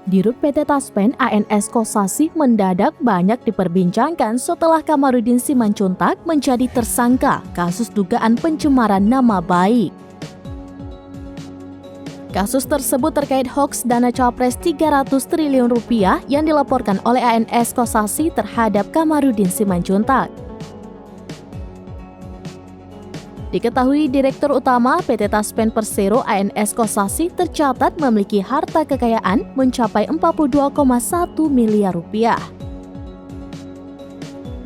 Dirut PT Taspen ANS Kosasih mendadak banyak diperbincangkan setelah Kamarudin Simanjuntak menjadi tersangka kasus dugaan pencemaran nama baik. Kasus tersebut terkait hoaks dana capres 300 triliun rupiah yang dilaporkan oleh ANS Kosasih terhadap Kamarudin Simanjuntak. Diketahui Direktur Utama PT Taspen Persero ANS Kosasih tercatat memiliki harta kekayaan mencapai 42,1 miliar rupiah.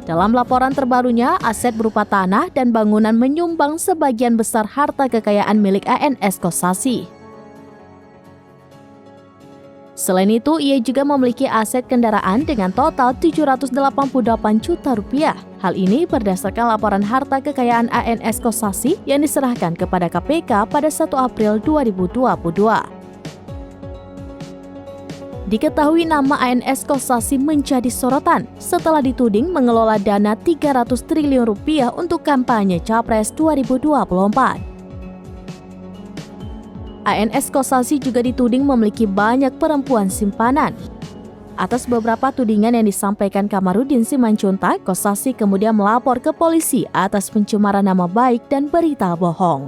Dalam laporan terbarunya, aset berupa tanah dan bangunan menyumbang sebagian besar harta kekayaan milik ANS Kosasih. Selain itu, ia juga memiliki aset kendaraan dengan total 788 juta rupiah. Hal ini berdasarkan laporan harta kekayaan ANS Kosasih yang diserahkan kepada KPK pada 1 April 2022. Diketahui nama ANS Kosasih menjadi sorotan setelah dituding mengelola dana 300 triliun rupiah untuk kampanye Capres 2024. ANS Kosasih juga dituding memiliki banyak perempuan simpanan. Atas beberapa tudingan yang disampaikan Kamarudin Simanjuntak, Kosasih kemudian melapor ke polisi atas pencemaran nama baik dan berita bohong.